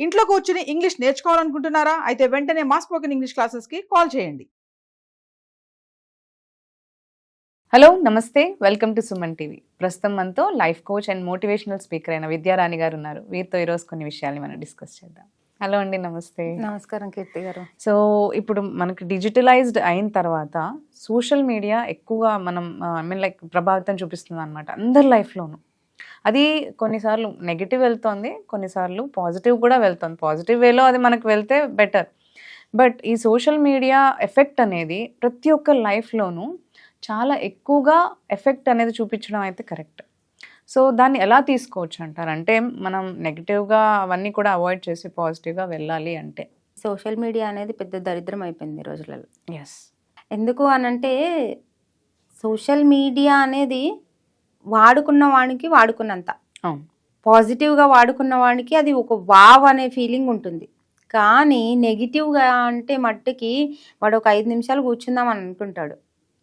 ఇంట్లో కూర్చుని ఇంగ్లీష్ నేర్చుకోవాలనుకుంటున్నారా? అయితే వెంటనే మా స్పోకెన్ ఇంగ్లీష్ క్లాసెస్కి కాల్ చేయండి. హలో నమస్తే, వెల్కమ్ టు సుమన్ టీవీ. ప్రస్తుతం మనతో life coach and motivational speaker అయిన విద్యారాణి గారు ఉన్నారు. వీరితో ఈరోజు కొన్ని విషయాల్ని మనం డిస్కస్ చేద్దాం. హలో అండి, నమస్తే. నమస్కారం కీర్తి గారు. సో ఇప్పుడు మనకి డిజిటలైజ్డ్ అయిన తర్వాత సోషల్ మీడియా ఎక్కువగా మనం లైక్ ప్రభావితం చూపిస్తుంది అనమాట అందరి లైఫ్లోనూ. అది కొన్నిసార్లు నెగిటివ్ వెళ్తుంది, కొన్నిసార్లు పాజిటివ్ కూడా వెళ్తుంది. పాజిటివ్ వేలో అది మనకు వెళ్తే బెటర్. బట్ ఈ సోషల్ మీడియా ఎఫెక్ట్ అనేది ప్రతి ఒక్క లైఫ్లోనూ చాలా ఎక్కువగా ఎఫెక్ట్ అనేది చూపించడం అయితే కరెక్ట్. సో దాన్ని ఎలా తీసుకోవచ్చు అంటారు? అంటే మనం నెగిటివ్గా అవన్నీ కూడా అవాయిడ్ చేసి పాజిటివ్గా వెళ్ళాలి అంటే. సోషల్ మీడియా అనేది పెద్ద దరిద్రం అయిపోయింది ఈ రోజులలో. ఎస్. ఎందుకు అనంటే సోషల్ మీడియా అనేది వాడుకున్న వాడికి వాడుకున్నంత, పాజిటివ్గా వాడుకున్న వాడికి అది ఒక వావ్ అనే ఫీలింగ్ ఉంటుంది. కానీ నెగిటివ్గా అంటే మట్టుకి వాడు ఒక 5 నిమిషాలు కూర్చుందాం అని అనుకుంటాడు,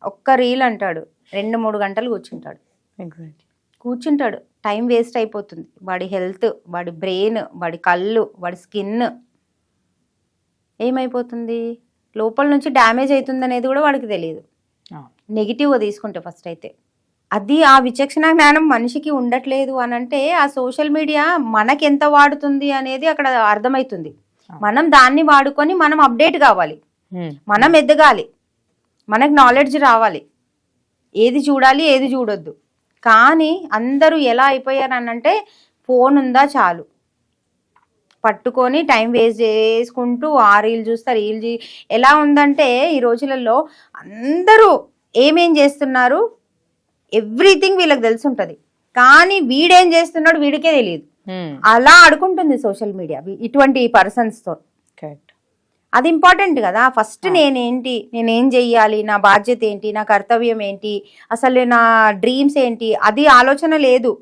ఒక్క రీల్ అంటాడు, 2-3 గంటలు కూర్చుంటాడు. ఎగ్జాక్ట్లీ కూర్చుంటాడు, టైం వేస్ట్ అయిపోతుంది. వాడి హెల్త్, వాడి బ్రెయిన్, వాడి కళ్ళు, వాడి స్కిన్ ఏమైపోతుంది, లోపల నుంచి డ్యామేజ్ అవుతుంది అనేది కూడా వాడికి తెలియదు. నెగిటివ్గా తీసుకుంటే ఫస్ట్ అయితే అది ఆ విచక్షణ జ్ఞానం మనిషికి ఉండట్లేదు అని అంటే ఆ సోషల్ మీడియా మనకి ఎంత వాడుతుంది అనేది అక్కడ అర్థమవుతుంది. మనం దాన్ని వాడుకొని మనం అప్డేట్ కావాలి, మనం ఎదగాలి, మనకు నాలెడ్జ్ రావాలి, ఏది చూడాలి ఏది చూడొద్దు. కానీ అందరూ ఎలా అయిపోయారు అనంటే ఫోన్ ఉందా చాలు పట్టుకొని టైం వేస్ట్ చేసుకుంటూ ఆ రీల్ చూస్తారు. ఎలా ఉందంటే ఈ రోజులలో అందరూ ఏమేం చేస్తున్నారు, ఎవ్రీథింగ్ వీళ్ళకి తెలిసి ఉంటుంది. కానీ వీడేం చేస్తున్నాడు వీడికే తెలియదు. అలా ఆడుకుంటుంది సోషల్ మీడియా ఇటువంటి పర్సన్స్తో. అది ఇంపార్టెంట్ కదా. ఫస్ట్ నేనేం చెయ్యాలి, నా బాధ్యత ఏంటి, నా కర్తవ్యం ఏంటి, అసలు నా డ్రీమ్స్ ఏంటి, అది ఆలోచన లేదు.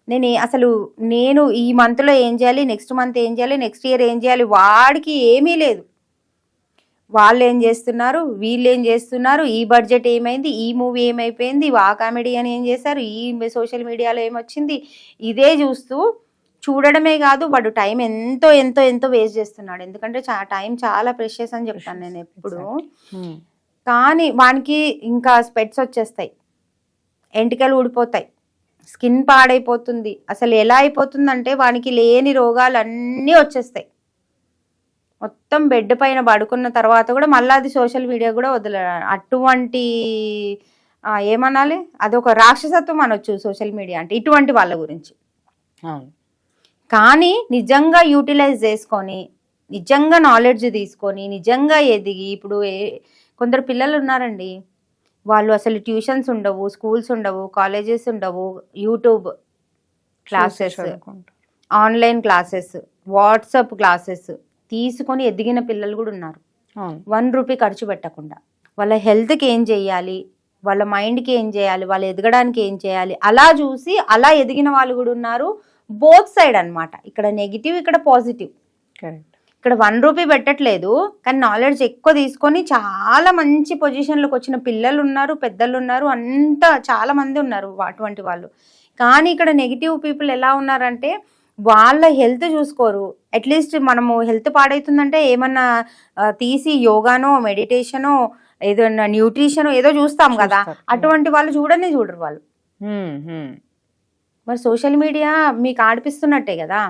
నేను ఈ మంత్లో ఏం చేయాలి, నెక్స్ట్ మంత్ ఏం చేయాలి, నెక్స్ట్ ఇయర్ ఏం చేయాలి, వాడికి ఏమీ లేదు. వాళ్ళు ఏం చేస్తున్నారు, వీళ్ళు ఏం చేస్తున్నారు, ఈ బడ్జెట్ ఏమైంది, ఈ మూవీ ఏమైపోయింది, ఆ కామెడియన్ ఏం చేశారు, ఈ సోషల్ మీడియాలో ఏమొచ్చింది, ఇదే చూడడమే కాదు వాడు టైం ఎంతో ఎంతో ఎంతో వేస్ట్ చేస్తున్నాడు. ఎందుకంటే టైం చాలా ప్రెషియస్ అని చెప్తాను నేను ఎప్పుడు. కానీ వానికి ఇంకా స్పెట్స్ వచ్చేస్తాయి, ఎంటికలు ఊడిపోతాయి, స్కిన్ పాడైపోతుంది. అసలు ఎలా అయిపోతుందంటే వానికి లేని రోగాలు అన్నీ వచ్చేస్తాయి. మొత్తం బెడ్ పైన పడుకున్న తర్వాత కూడా మళ్ళీ అది సోషల్ మీడియా కూడా అటువంటి ఏమనాలి, అదొక రాక్షసత్వం అనొచ్చు సోషల్ మీడియా అంటే ఇటువంటి వాళ్ళ గురించి. కానీ నిజంగా యూటిలైజ్ చేసుకొని, నిజంగా నాలెడ్జ్ తీసుకొని, నిజంగా ఎదిగి, ఇప్పుడు కొందరు పిల్లలు ఉన్నారండి, వాళ్ళు అసలు ట్యూషన్స్ ఉండవు, స్కూల్స్ ఉండవు, కాలేజెస్ ఉండవు, YouTube classes, online classes, WhatsApp classes తీసుకొని ఎదిగిన పిల్లలు కూడా ఉన్నారు. 1 రూపీ ఖర్చు పెట్టకుండా వాళ్ళ హెల్త్కి ఏం చేయాలి, వాళ్ళ మైండ్కి ఏం చేయాలి, వాళ్ళు ఎదగడానికి ఏం చేయాలి, అలా చూసి అలా ఎదిగిన వాళ్ళు కూడా ఉన్నారు. బోత్ సైడ్ అనమాట, ఇక్కడ నెగిటివ్, ఇక్కడ పాజిటివ్. ఇక్కడ 1 రూపీ పెట్టట్లేదు, కానీ నాలెడ్జ్ ఎక్కువ తీసుకొని చాలా మంచి పొజిషన్లోకి వచ్చిన పిల్లలు ఉన్నారు, పెద్దలు ఉన్నారు, అంతా చాలా మంది ఉన్నారు అటువంటి వాళ్ళు. కానీ ఇక్కడ నెగిటివ్ పీపుల్ ఎలా ఉన్నారంటే వాళ్ళ హెల్త్ చూసుకోరు. అట్లీస్ట్ మనము హెల్త్ పాడవుతుందంటే ఏమన్నా తీసి యోగానో, మెడిటేషనో, ఏదన్నా న్యూట్రిషనో ఏదో చూస్తాం కదా, అటువంటి వాళ్ళు చూడరు వాళ్ళు. మరి సోషల్ మీడియా మీకు ఆడిపిస్తున్నట్టే కదా.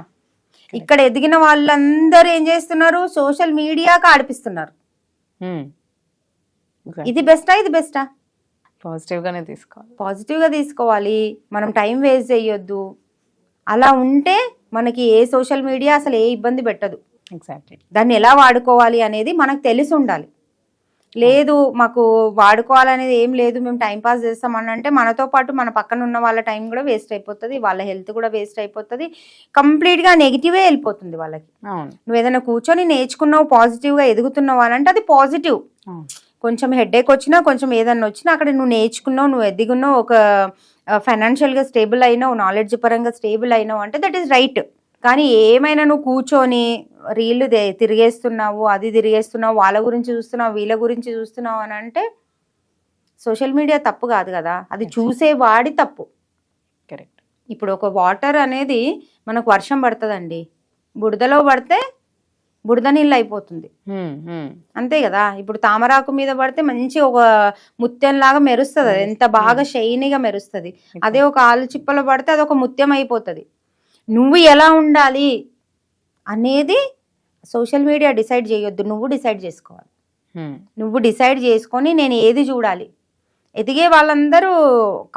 ఇక్కడ ఎదిగిన వాళ్ళందరూ ఏం చేస్తున్నారు, సోషల్ మీడియాకి ఆడిపిస్తున్నారు. ఇది బెస్టా, ఇది బెస్టా? పాజిటివ్గా తీసుకోవాలి. మనం టైం వేస్ట్ చేయొద్దు. అలా ఉంటే మనకి ఏ సోషల్ మీడియా అసలు ఏ ఇబ్బంది పెట్టదు. ఎగ్జాక్ట్లీ. దాన్ని ఎలా వాడుకోవాలి అనేది మనకు తెలిసి ఉండాలి. లేదు మాకు వాడుకోవాలనేది ఏం లేదు, మేము టైంపాస్ చేస్తామని అంటే మనతో పాటు మన పక్కన ఉన్న వాళ్ళ టైం కూడా వేస్ట్ అయిపోతుంది, వాళ్ళ హెల్త్ కూడా వేస్ట్ అయిపోతుంది, కంప్లీట్గా నెగిటివే వెళ్ళిపోతుంది వాళ్ళకి. నువ్వు ఏదైనా కూర్చొని నేర్చుకున్నావు, పాజిటివ్గా ఎదుగుతున్నావు అని అంటే అది పాజిటివ్. కొంచెం హెడేక్ వచ్చినా, కొంచెం ఏదన్నా వచ్చినా అక్కడ నువ్వు నేర్చుకున్నావు, నువ్వు ఎదిగున్నావు, ఒక ఫైనాన్షియల్గా స్టేబుల్ అయినావు, నాలెడ్జ్ పరంగా స్టేబుల్ అయినావు అంటే దట్ ఈస్ రైట్. కానీ ఏమైనా నువ్వు కూర్చొని రీళ్లు తిరిగేస్తున్నావు, అది తిరిగేస్తున్నావు, వాళ్ళ గురించి చూస్తున్నావు, వీళ్ళ గురించి చూస్తున్నావు అని అంటే సోషల్ మీడియా తప్పు కాదు కదా, అది చూసేవాడి తప్పు. కరెక్ట్. ఇప్పుడు ఒక వాటర్ అనేది మనకు వర్షం పడుతుందండి, బురదలో పడితే బురద నీళ్ళు అయిపోతుంది, అంతే కదా. ఇప్పుడు తామరాకు మీద పడితే మంచి ఒక ముత్యం లాగా మెరుస్తుంది, అది ఎంత బాగా షైనీగా మెరుస్తుంది. అదే ఒక ఆలు చిప్పలో పడితే అది ఒక ముత్యం అయిపోతుంది. నువ్వు ఎలా ఉండాలి అనేది సోషల్ మీడియా డిసైడ్ చేయొద్దు, నువ్వు డిసైడ్ చేసుకోవాలి. నువ్వు డిసైడ్ చేసుకొని నేను ఏది చూడాలి. ఎదిగే వాళ్ళందరూ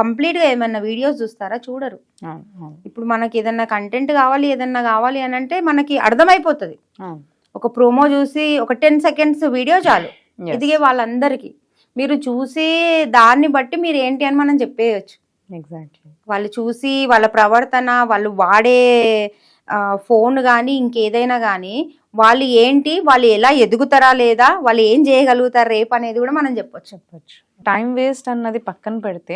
కంప్లీట్గా ఏమన్నా వీడియోస్ చూస్తారా? చూడరు. ఇప్పుడు మనకి ఏదన్నా కంటెంట్ కావాలి, ఏదన్నా కావాలి అని అంటే మనకి అర్థమైపోతుంది. ఒక ప్రోమో చూసి ఒక 10 seconds వీడియో చాలు ఎదిగే వాళ్ళందరికీ. మీరు చూసి దాన్ని బట్టి మీరు ఏంటి అని మనం చెప్పేయచ్చు. ఎగ్జాక్ట్లీ. వాళ్ళు చూసి వాళ్ళ ప్రవర్తన, వాళ్ళు వాడే ఫోన్ కానీ ఇంకేదైనా కానీ వాళ్ళు ఏంటి, వాళ్ళు ఎలా ఎదుగుతారా లేదా, వాళ్ళు ఏం చేయగలుగుతారు రేపు అనేది కూడా మనం చెప్పొచ్చు. టైం వేస్ట్ అన్నది పక్కన పెడితే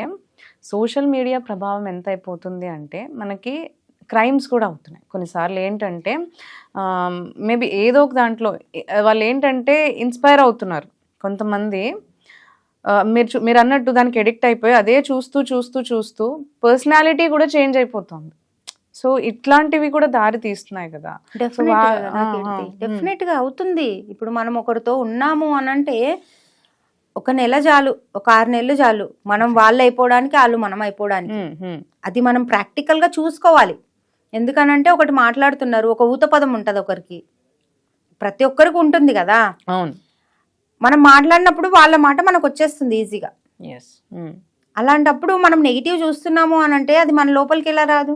సోషల్ మీడియా ప్రభావం ఎంత అయిపోతుంది అంటే మనకి క్రైమ్స్ కూడా అవుతున్నాయి కొన్నిసార్లు. ఏంటంటే మేబీ ఏదో ఒక దాంట్లో వాళ్ళు ఏంటంటే ఇన్స్పైర్ అవుతున్నారు కొంతమంది. మీరు అన్నట్టు దానికి ఎడిక్ట్ అయిపోయి అదే చూస్తూ చూస్తూ చూస్తూ పర్సనాలిటీ కూడా చేంజ్ అయిపోతుంది. సో ఇట్లాంటివి కూడా దారి తీస్తున్నాయి కదా. డెఫినెట్ గా అవుతుంది. ఇప్పుడు మనం ఒకరితో ఉన్నాము అని అంటే ఒక నెల చాలు, ఒక 6 నెలలు చాలు, మనం వాళ్ళు అయిపోవడానికి, వాళ్ళు మనం అయిపోవడానికి. అది మనం ప్రాక్టికల్ గా చూసుకోవాలి. ఎందుకనంటే ఒకటి మాట్లాడుతున్నారు, ఒక ఊత పదం ఉంటది ఒకరికి, ప్రతి ఒక్కరికి ఉంటుంది కదా. మనం మాట్లాడినప్పుడు వాళ్ళ మాట మనకు వచ్చేస్తుంది ఈజీగా. అలాంటప్పుడు మనం నెగిటివ్ చూస్తున్నాము అని అంటే అది మన లోపలికి ఎలా రాదు?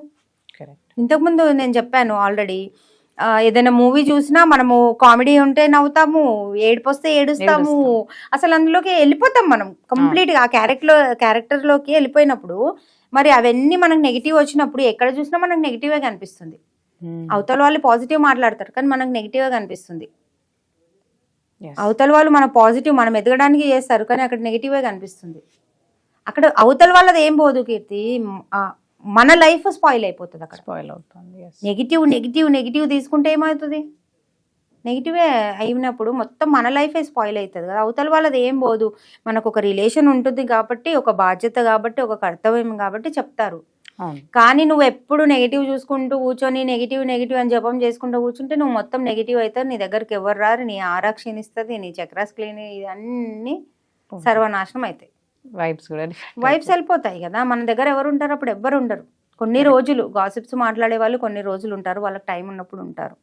ఇంతకుముందు నేను చెప్పాను ఆల్రెడీ, ఏదైనా మూవీ చూసినా మనము కామెడీ ఉంటే నవ్వుతాము, ఏడుపు వస్తే ఏడుస్తాము, అసలు అందులోకి వెళ్ళిపోతాం మనం కంప్లీట్ గా. ఆ క్యారెక్టర్ లోకి వెళ్ళిపోయినప్పుడు మరి అవన్నీ మనకు నెగిటివ్ వచ్చినప్పుడు ఎక్కడ చూసినా మనకు నెగిటివే కనిపిస్తుంది. అవతల వాళ్ళు పాజిటివ్ మాట్లాడతారు కానీ మనకు నెగిటివే కనిపిస్తుంది. అవతల వాళ్ళు మన పాజిటివ్ మనం ఎదగడానికి చేస్తారు కానీ అక్కడ నెగిటివే కనిపిస్తుంది. అక్కడ అవతల వాళ్ళది ఏం పోదు కీర్తి, మన లైఫ్ స్పాయిల్ అయిపోతుంది. అక్కడ స్పాయిల్ అవుతుంది. నెగిటివ్ నెగిటివ్ నెగిటివ్ తీసుకుంటే ఏమవుతుంది? నెగిటివే అయినప్పుడు మొత్తం మన లైఫే స్పాయిల్ అవుతుంది కదా. అవతల వాళ్ళది ఏం పోదు, మనకు ఒక రిలేషన్ ఉంటుంది కాబట్టి, ఒక బాధ్యత కాబట్టి, ఒక కర్తవ్యం కాబట్టి చెప్తారు. కానీ నువ్వు ఎప్పుడు నెగిటివ్ చూసుకుంటూ కూర్చొని నెగిటివ్ నెగిటివ్ అని జపం చేసుకుంటూ కూర్చుంటే నువ్వు మొత్తం నెగిటివ్ అవుతావు. నీ దగ్గరికి ఎవరు రారు, నీ ఆరా క్షీణిస్తుంది, నీ చక్రాస్ క్లీన్, ఇవన్నీ సర్వనాశనం అవుతాయి. వైబ్స్ వెళ్ళిపోతాయి కదా. మన దగ్గర ఎవరు ఉంటారు? అప్పుడు ఎవ్వరు ఉండరు. కొన్ని రోజులు గాసిప్స్ మాట్లాడే వాళ్ళు కొన్ని రోజులు ఉంటారు, వాళ్ళకి టైం ఉన్నప్పుడు ఉంటారు,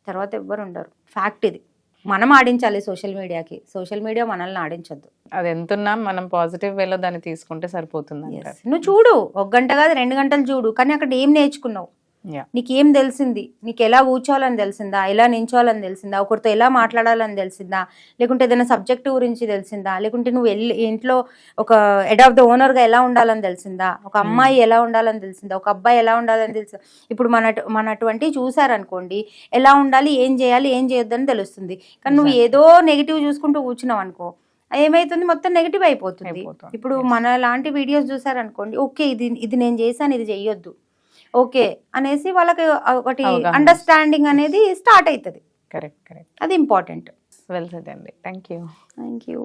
తర్వాత ఎవ్వరు ఉండరు. ఫ్యాక్ట్ ఇది. మనం ఆడించాలి సోషల్ మీడియాకి, సోషల్ మీడియా మనల్ని ఆడించద్దు. అది ఎంతున్నా మనం పాజిటివ్ వేలో దాన్ని తీసుకుంటే సరిపోతుంది. నువ్వు చూడు, 1 గంట కాదు 2 గంటలు చూడు, కానీ అక్కడ ఏం నేర్చుకున్నావు, నీకేం తెలిసింది, నీకు ఎలా కూర్చోవాలని తెలిసిందా, ఎలా నించోవాలని తెలిసిందా, ఒకరితో ఎలా మాట్లాడాలని తెలిసిందా, లేకుంటే ఏదైనా సబ్జెక్ట్ గురించి తెలిసిందా, లేకుంటే నువ్వు ఇంట్లో ఒక హెడ్ ఆఫ్ ద ఓనర్గా ఎలా ఉండాలని తెలిసిందా, ఒక అమ్మాయి ఎలా ఉండాలని తెలిసిందా, ఒక అబ్బాయి ఎలా ఉండాలని తెలిసిందా. ఇప్పుడు మన అటువంటి చూసారనుకోండి, ఎలా ఉండాలి, ఏం చేయాలి, ఏం చేయొద్దని తెలుస్తుంది. కానీ నువ్వు ఏదో నెగిటివ్ చూసుకుంటూ కూర్చున్నావు అనుకో, ఏమైతుంది, మొత్తం నెగిటివ్ అయిపోతుంది. ఇప్పుడు మన లాంటి వీడియోస్ చూసారనుకోండి, ఓకే ఇది నేను చేశాను, ఇది చెయ్యొద్దు, ఓకే అనేసి వాళ్ళకి ఒకటి అండర్స్టాండింగ్ అనేది స్టార్ట్ అవుతుంది. కరెక్ట్. అది ఇంపార్టెంట్. వెల్ సెడ్ అండి. Thank you.